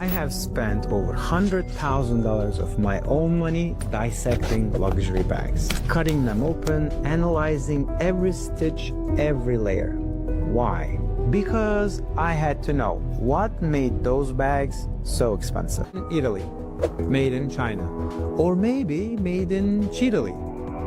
I have spent over $100,000 of my own money dissecting luxury bags, cutting them open, analyzing every stitch, every layer. Why? Because I had to know what made those bags so expensive. In Italy, made in China, or maybe made in Chile.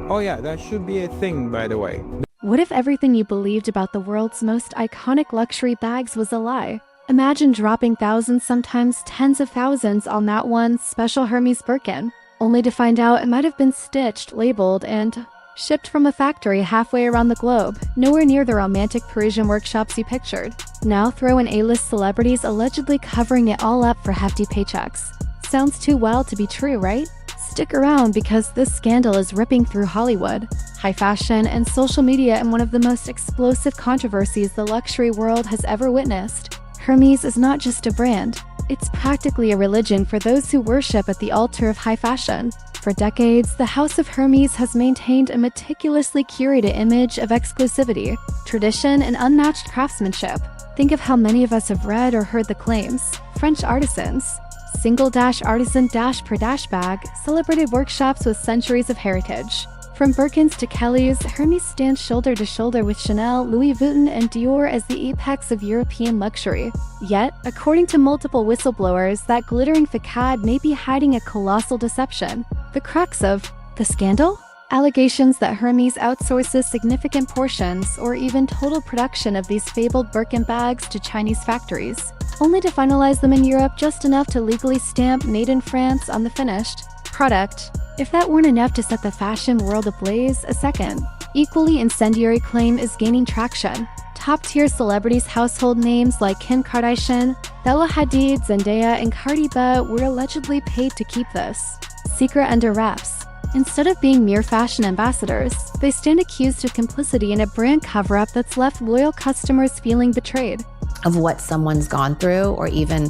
Oh yeah, that should be a thing, by the way. What if everything you believed about the world's most iconic luxury bags was a lie? Imagine dropping thousands, sometimes tens of thousands, on that one special Hermès Birkin, only to find out it might have been stitched, labeled, and shipped from a factory halfway around the globe, nowhere near the romantic Parisian workshops you pictured. Now throw in A-list celebrities allegedly covering it all up for hefty paychecks. Sounds too wild to be true, right? Stick around because this scandal is ripping through Hollywood, high fashion, and social media in one of the most explosive controversies the luxury world has ever witnessed. Hermès is not just a brand, it's practically a religion for those who worship at the altar of high fashion. For decades, the House of Hermès has maintained a meticulously curated image of exclusivity, tradition, and unmatched craftsmanship. Think of how many of us have read or heard the claims. French artisans, single-artisan-per bag, celebrated workshops with centuries of heritage. From Birkins to Kellys, Hermès stands shoulder to shoulder with Chanel, Louis Vuitton, and Dior as the apex of European luxury. Yet, according to multiple whistleblowers, that glittering facade may be hiding a colossal deception. The crux of the scandal? Allegations that Hermès outsources significant portions or even total production of these fabled Birkin bags to Chinese factories, only to finalize them in Europe just enough to legally stamp "Made in France" on the finished product. If that weren't enough to set the fashion world ablaze, a second, equally incendiary claim is gaining traction. Top-tier celebrities' household names like Kim Kardashian, Hadid, Zendaya, and Cardi B were allegedly paid to keep this secret under wraps. Instead of being mere fashion ambassadors, they stand accused of complicity in a brand cover-up that's left loyal customers feeling betrayed. Of what someone's gone through, or even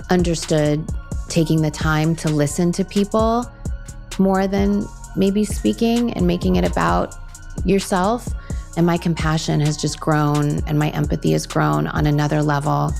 understood taking the time to listen to people more than maybe speaking and making it about yourself. And my compassion has just grown and my empathy has grown on another level.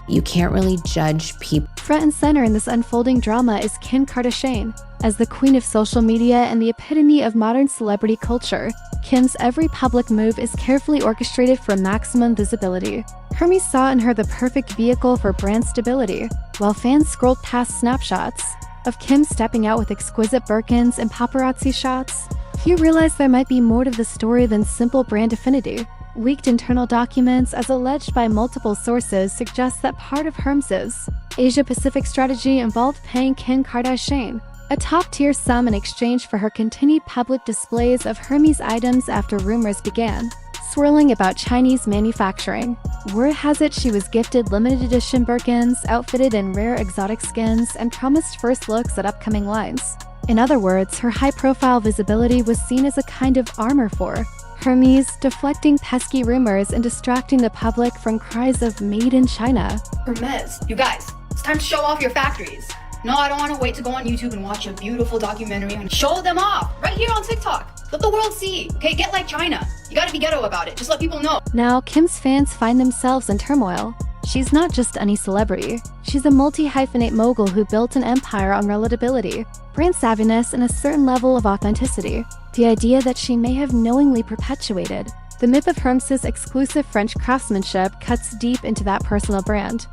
You can't really judge people. Front and center in this unfolding drama is Kim Kardashian. As the queen of social media and the epitome of modern celebrity culture, Kim's every public move is carefully orchestrated for maximum visibility. Hermès saw in her the perfect vehicle for brand stability, while fans scrolled past snapshots of Kim stepping out with exquisite Birkins and paparazzi shots. Few realize there might be more to the story than simple brand affinity. Leaked internal documents, as alleged by multiple sources, suggest that part of Hermès' Asia-Pacific strategy involved paying Kim Kardashian a top-tier sum in exchange for her continued public displays of Hermès items after rumors began swirling about Chinese manufacturing. Word has it she was gifted limited edition Birkins, outfitted in rare exotic skins, and promised first looks at upcoming lines. In other words, her high-profile visibility was seen as a kind of armor for Hermès, deflecting pesky rumors and distracting the public from cries of "Made in China." Hermès, you guys, it's time to show off your factories. No, I don't want to wait to go on YouTube and watch a beautiful documentary and show them off right here on TikTok. Let the world see. Okay, get like China. You gotta be ghetto about it. Just let people know. Now, Kim's fans find themselves in turmoil. She's not just any celebrity. She's a multi-hyphenate mogul who built an empire on relatability, brand savviness, and a certain level of authenticity. The idea that she may have knowingly perpetuated the myth of Hermès' exclusive French craftsmanship cuts deep into that personal brand.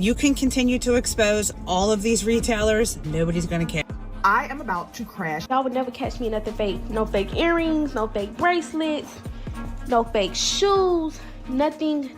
You can continue to expose all of these retailers. Nobody's gonna care. I am about to crash. Y'all would never catch me in nothing fake. No fake earrings, no fake bracelets, no fake shoes, nothing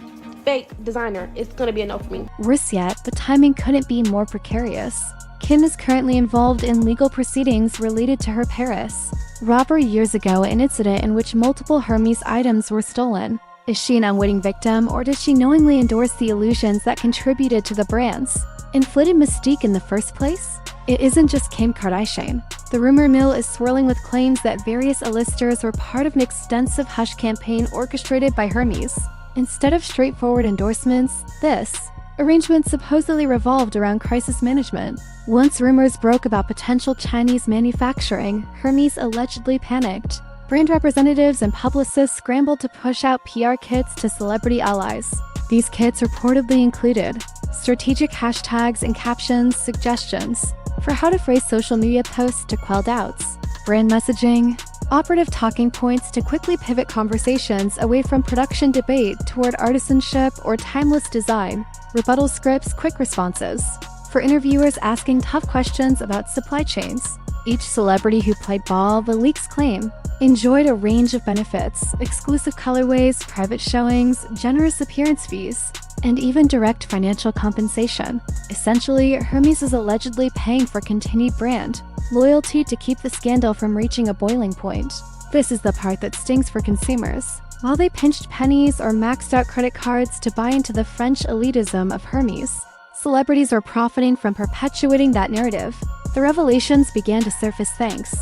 fake designer. It's gonna be a no for me. Worse yet, the timing couldn't be more precarious. Kim is currently involved in legal proceedings related to her Paris robbery years ago, an incident in which multiple Hermès items were stolen. Is she an unwitting victim, or did she knowingly endorse the illusions that contributed to the brand's inflated mystique in the first place? It isn't just Kim Kardashian. The rumor mill is swirling with claims that various A-listers were part of an extensive hush campaign orchestrated by Hermès. Instead of straightforward endorsements, this arrangement supposedly revolved around crisis management. Once rumors broke about potential Chinese manufacturing, Hermès allegedly panicked. Brand representatives and publicists scrambled to push out PR kits to celebrity allies. These kits reportedly included strategic hashtags and captions, suggestions for how to phrase social media posts to quell doubts, brand messaging, operative talking points to quickly pivot conversations away from production debate toward artisanship or timeless design, rebuttal scripts, quick responses for interviewers asking tough questions about supply chains. Each celebrity who played ball, the leaks claim, enjoyed a range of benefits, exclusive colorways, private showings, generous appearance fees, and even direct financial compensation. Essentially, Hermès is allegedly paying for continued brand loyalty to keep the scandal from reaching a boiling point. This is the part that stings for consumers. While they pinched pennies or maxed out credit cards to buy into the French elitism of Hermès, celebrities are profiting from perpetuating that narrative. The revelations began to surface thanks.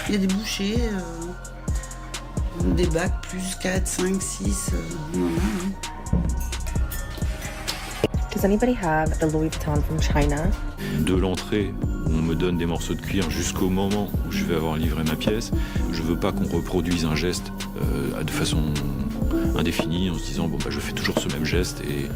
Il y a des bouchées, des bacs plus 4, 5, 6, Does anybody have the Louis Vuitton from China? De l'entrée où on me donne des morceaux de cuir jusqu'au moment où je vais avoir livré ma pièce, je veux pas qu'on reproduise un geste de façon indéfinie en se disant bon bah je fais toujours ce même geste et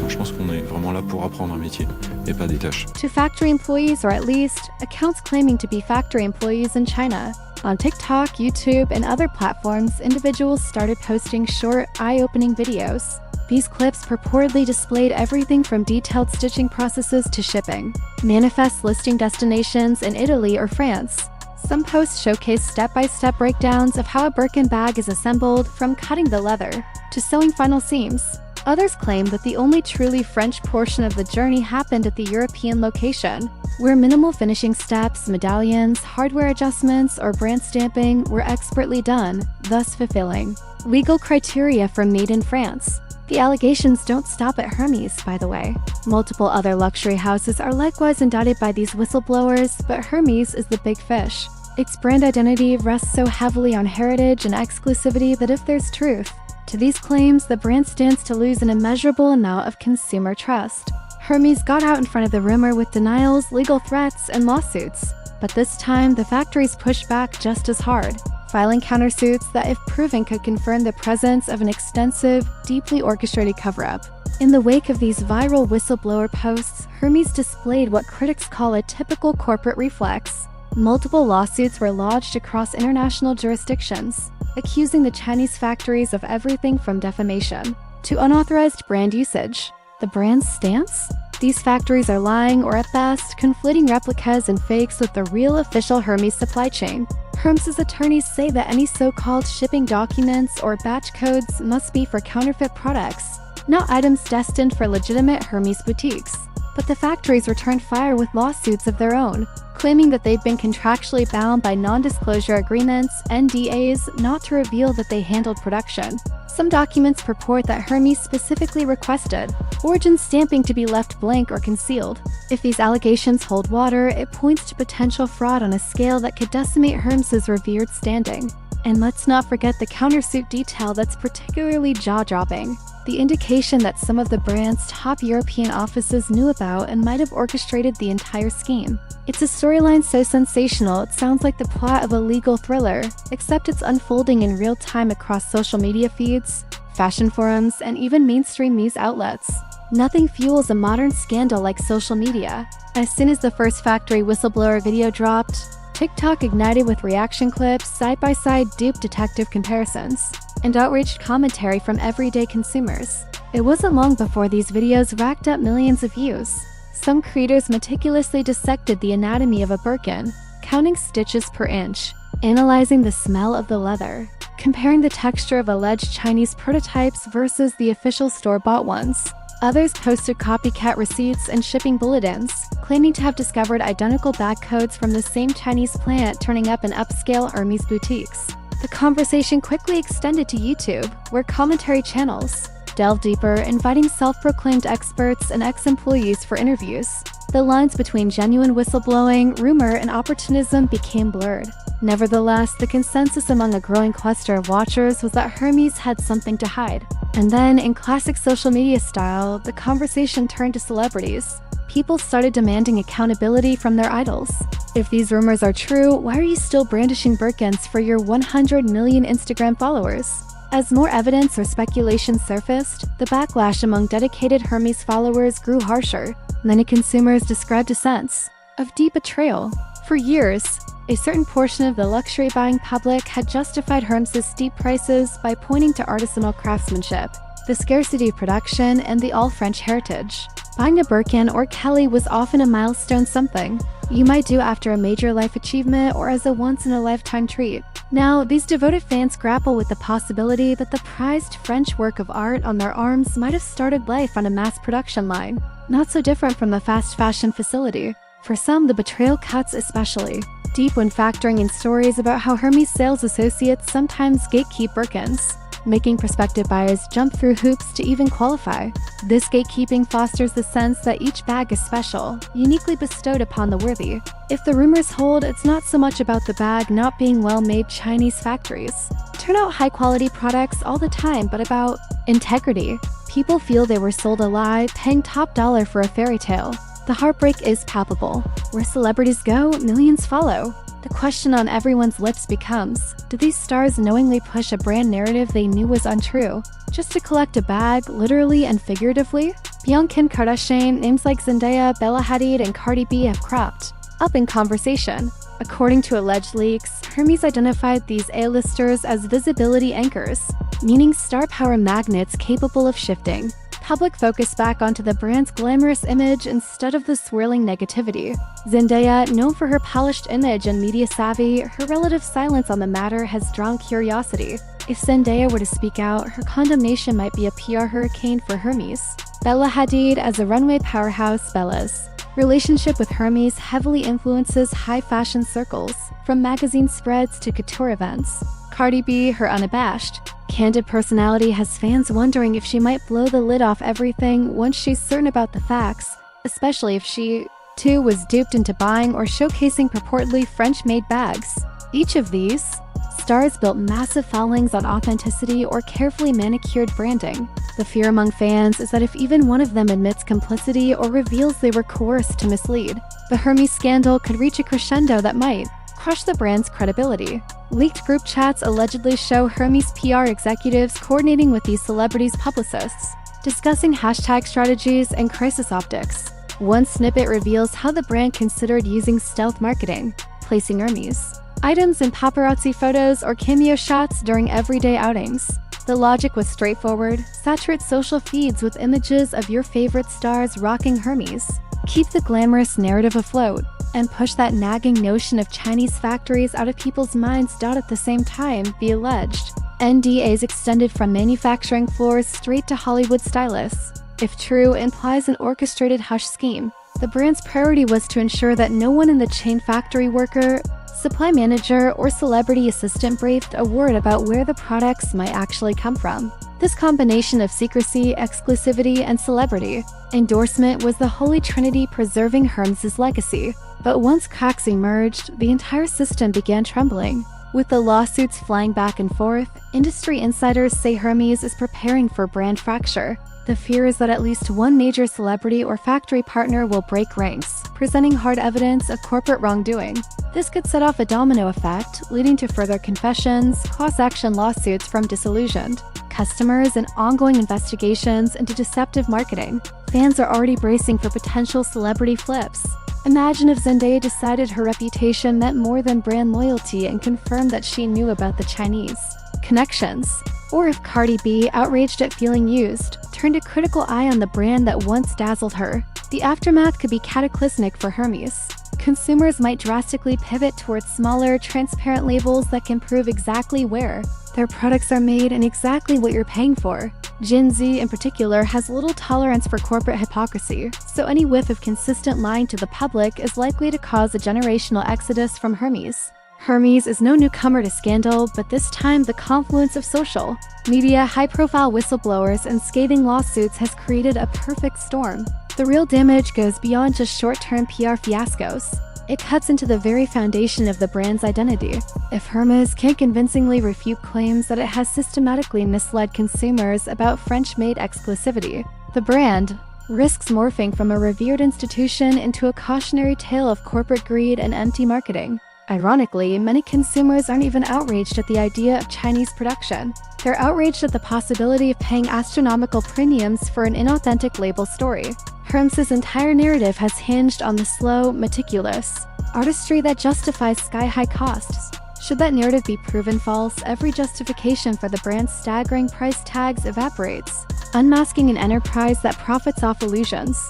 je pense qu'on est vraiment là pour apprendre un métier et pas des tâches. To factory employees, or at least accounts claiming to be factory employees in China. On TikTok, YouTube, and other platforms, individuals started posting short, eye-opening videos. These clips purportedly displayed everything from detailed stitching processes to shipping, manifest listing destinations in Italy or France. Some posts showcase step-by-step breakdowns of how a Birkin bag is assembled, from cutting the leather to sewing final seams. Others claim that the only truly French portion of the journey happened at the European location, where minimal finishing steps, medallions, hardware adjustments, or brand stamping were expertly done, thus fulfilling legal criteria for Made in France. The allegations don't stop at Hermès, by the way. Multiple other luxury houses are likewise indicted by these whistleblowers, but Hermès is the big fish. Its brand identity rests so heavily on heritage and exclusivity that if there's truth to these claims, the brand stands to lose an immeasurable amount of consumer trust. Hermès got out in front of the rumor with denials, legal threats, and lawsuits. But this time, the factories pushed back just as hard, filing countersuits that, if proven, could confirm the presence of an extensive, deeply orchestrated cover-up. In the wake of these viral whistleblower posts, Hermès displayed what critics call a typical corporate reflex. Multiple lawsuits were lodged across international jurisdictions, accusing the Chinese factories of everything from defamation to unauthorized brand usage. The brand's stance? These factories are lying, or at best, conflating replicas and fakes with the real official Hermès supply chain. Hermès' attorneys say that any so-called shipping documents or batch codes must be for counterfeit products, not items destined for legitimate Hermès boutiques. But the factories returned fire with lawsuits of their own, claiming that they've been contractually bound by non-disclosure agreements, NDAs, not to reveal that they handled production. Some documents purport that Hermès specifically requested origin stamping to be left blank or concealed. If these allegations hold water, it points to potential fraud on a scale that could decimate Hermès' revered standing. And let's not forget the countersuit detail that's particularly jaw-dropping. The indication that some of the brand's top European offices knew about and might have orchestrated the entire scheme. It's a storyline so sensational it sounds like the plot of a legal thriller, except it's unfolding in real time across social media feeds, fashion forums, and even mainstream news outlets. Nothing fuels a modern scandal like social media. As soon as the first factory whistleblower video dropped, TikTok ignited with reaction clips, side-by-side dupe detective comparisons, and outraged commentary from everyday consumers. It wasn't long before these videos racked up millions of views. Some creators meticulously dissected the anatomy of a Birkin, counting stitches per inch, analyzing the smell of the leather, comparing the texture of alleged Chinese prototypes versus the official store-bought ones. Others posted copycat receipts and shipping bulletins, claiming to have discovered identical bag codes from the same Chinese plant turning up in upscale Hermès boutiques. The conversation quickly extended to YouTube, where commentary channels delved deeper, inviting self-proclaimed experts and ex-employees for interviews. The lines between genuine whistleblowing, rumor, and opportunism became blurred. Nevertheless, the consensus among a growing cluster of watchers was that Hermès had something to hide. And then, in classic social media style, the conversation turned to celebrities. People started demanding accountability from their idols. If these rumors are true, why are you still brandishing Birkins for your 100 million Instagram followers? As more evidence or speculation surfaced, the backlash among dedicated Hermès followers grew harsher. Many consumers described a sense of deep betrayal. For years, a certain portion of the luxury buying public had justified Hermès' steep prices by pointing to artisanal craftsmanship, the scarcity of production, and the all-French heritage. Buying a Birkin or Kelly was often a milestone, something you might do after a major life achievement or as a once-in-a-lifetime treat. Now, these devoted fans grapple with the possibility that the prized French work of art on their arms might have started life on a mass production line, not so different from a fast fashion facility. For some, the betrayal cuts especially deep when factoring in stories about how Hermès sales associates sometimes gatekeep Birkins, making prospective buyers jump through hoops to even qualify. This gatekeeping fosters the sense that each bag is special, uniquely bestowed upon the worthy. If the rumors hold, it's not so much about the bag not being well-made Chinese factories turn out high-quality products all the time, but about integrity. People feel they were sold a lie, paying top dollar for a fairy tale. The heartbreak is palpable. Where celebrities go, millions follow. The question on everyone's lips becomes, do these stars knowingly push a brand narrative they knew was untrue, just to collect a bag, literally and figuratively? Beyond Kim Kardashian, names like Zendaya, Bella Hadid, and Cardi B have cropped up in conversation. According to alleged leaks, Hermès identified these A-listers as visibility anchors, meaning star power magnets capable of shifting public focus back onto the brand's glamorous image instead of the swirling negativity. Zendaya, known for her polished image and media savvy, her relative silence on the matter has drawn curiosity. If Zendaya were to speak out, her condemnation might be a PR hurricane for Hermès. Bella Hadid, as a runway powerhouse, Bella's relationship with Hermès heavily influences high fashion circles, from magazine spreads to couture events. Cardi B, her unabashed, candid personality has fans wondering if she might blow the lid off everything once she's certain about the facts, especially if she, too, was duped into buying or showcasing purportedly French-made bags. Each of these stars built massive followings on authenticity or carefully manicured branding. The fear among fans is that if even one of them admits complicity or reveals they were coerced to mislead, the Hermès scandal could reach a crescendo that might crush the brand's credibility. Leaked group chats allegedly show Hermès PR executives coordinating with these celebrities' publicists, discussing hashtag strategies and crisis optics. One snippet reveals how the brand considered using stealth marketing, placing Hermès items in paparazzi photos or cameo shots during everyday outings. The logic was straightforward: saturate social feeds with images of your favorite stars rocking Hermès, keep the glamorous narrative afloat, and push that nagging notion of Chinese factories out of people's minds. At the same time, the alleged NDAs extended from manufacturing floors straight to Hollywood stylists. If true, implies an orchestrated hush scheme. The brand's priority was to ensure that no one in the chain factory worker, supply manager, or celebrity assistant breathed a word about where the products might actually come from. This combination of secrecy, exclusivity, and celebrity endorsement was the holy trinity preserving Hermès' legacy. But once cracks emerged, the entire system began trembling. With the lawsuits flying back and forth, industry insiders say Hermès is preparing for brand fracture. The fear is that at least one major celebrity or factory partner will break ranks, presenting hard evidence of corporate wrongdoing. This could set off a domino effect, leading to further confessions, class-action lawsuits from disillusioned customers, and ongoing investigations into deceptive marketing. Fans are already bracing for potential celebrity flips. Imagine if Zendaya decided her reputation meant more than brand loyalty and confirmed that she knew about the Chinese connections. Or if Cardi B, outraged at feeling used, turned a critical eye on the brand that once dazzled her. The aftermath could be cataclysmic for Hermès. Consumers might drastically pivot towards smaller, transparent labels that can prove exactly where their products are made and exactly what you're paying for. Gen Z in particular has little tolerance for corporate hypocrisy, so any whiff of consistent lying to the public is likely to cause a generational exodus from Hermès. Hermès is no newcomer to scandal, but this time the confluence of social media, high-profile whistleblowers, and scathing lawsuits has created a perfect storm. The real damage goes beyond just short-term PR fiascos. It cuts into the very foundation of the brand's identity. If Hermès can't convincingly refute claims that it has systematically misled consumers about French-made exclusivity, the brand risks morphing from a revered institution into a cautionary tale of corporate greed and empty marketing. Ironically, many consumers aren't even outraged at the idea of Chinese production. They're outraged at the possibility of paying astronomical premiums for an inauthentic label story. Hermès' entire narrative has hinged on the slow, meticulous artistry that justifies sky-high costs. Should that narrative be proven false, every justification for the brand's staggering price tags evaporates, unmasking an enterprise that profits off illusions.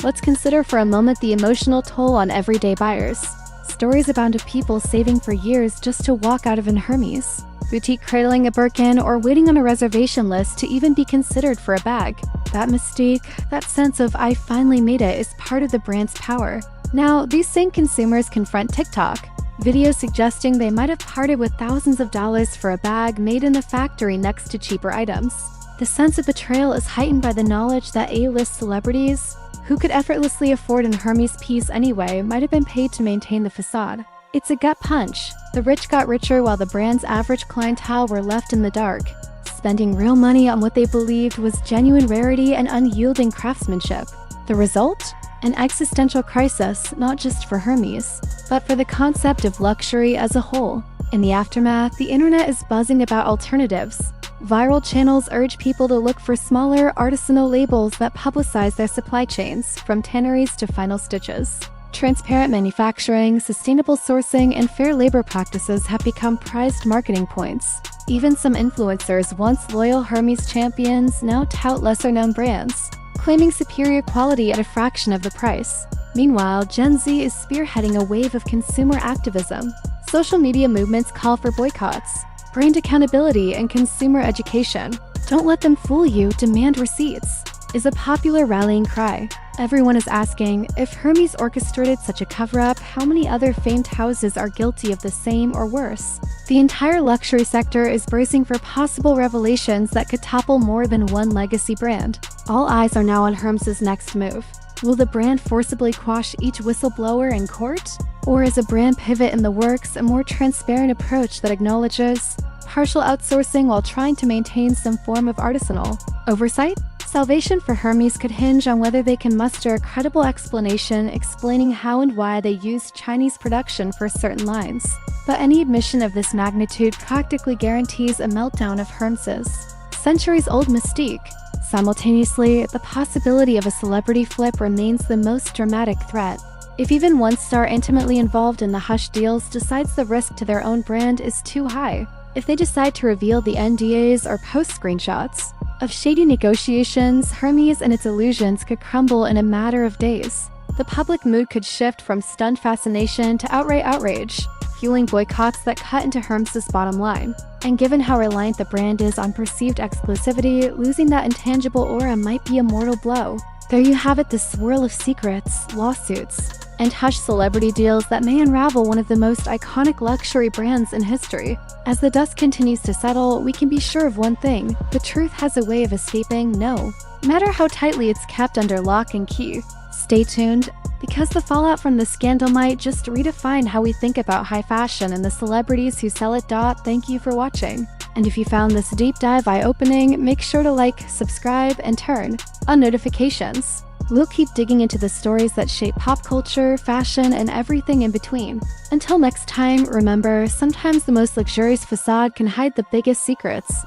Let's consider for a moment the emotional toll on everyday buyers. Stories abound of people saving for years just to walk out of an Hermès boutique, cradling a Birkin, or waiting on a reservation list to even be considered for a bag. That mystique, that sense of "I finally made it," is part of the brand's power. Now, these same consumers confront TikTok, videos suggesting they might have parted with thousands of dollars for a bag made in a factory next to cheaper items. The sense of betrayal is heightened by the knowledge that A-list celebrities, who could effortlessly afford an Hermès piece anyway, might have been paid to maintain the facade. It's a gut punch. The rich got richer while the brand's average clientele were left in the dark, spending real money on what they believed was genuine rarity and unyielding craftsmanship. The result? An existential crisis, not just for Hermès, but for the concept of luxury as a whole. In the aftermath, the internet is buzzing about alternatives. Viral channels urge people to look for smaller, artisanal labels that publicize their supply chains, from tanneries to final stitches. Transparent manufacturing, sustainable sourcing, and fair labor practices have become prized marketing points. Even some influencers, once loyal Hermès champions, now tout lesser-known brands, claiming superior quality at a fraction of the price. Meanwhile, Gen Z is spearheading a wave of consumer activism. Social media movements call for boycotts, brand accountability, and consumer education. "Don't let them fool you, demand receipts," is a popular rallying cry. Everyone is asking, if Hermès orchestrated such a cover-up, how many other famed houses are guilty of the same or worse? The entire luxury sector is bracing for possible revelations that could topple more than one legacy brand. All eyes are now on Hermès' next move. Will the brand forcibly quash each whistleblower in court? Or is a brand pivot in the works, a more transparent approach that acknowledges partial outsourcing while trying to maintain some form of artisanal oversight? Salvation for Hermès could hinge on whether they can muster a credible explanation explaining how and why they used Chinese production for certain lines. But any admission of this magnitude practically guarantees a meltdown of Hermès' centuries-old mystique. Simultaneously, the possibility of a celebrity flip remains the most dramatic threat. If even one star intimately involved in the hush deals decides the risk to their own brand is too high, if they decide to reveal the NDAs or post screenshots of shady negotiations, Hermès and its illusions could crumble in a matter of days. The public mood could shift from stunned fascination to outright outrage, fueling boycotts that cut into Hermès' bottom line. And given how reliant the brand is on perceived exclusivity, losing that intangible aura might be a mortal blow. There you have it, the swirl of secrets, lawsuits, and hush celebrity deals that may unravel one of the most iconic luxury brands in history. As the dust continues to settle, we can be sure of one thing: the truth has a way of escaping, no matter how tightly it's kept under lock and key. Stay tuned, because the fallout from the scandal might just redefine how we think about high fashion and the celebrities who sell it. Thank you for watching. And if you found this deep dive eye-opening, make sure to like, subscribe, and turn on notifications. We'll keep digging into the stories that shape pop culture, fashion, and everything in between. Until next time, remember, sometimes the most luxurious facade can hide the biggest secrets.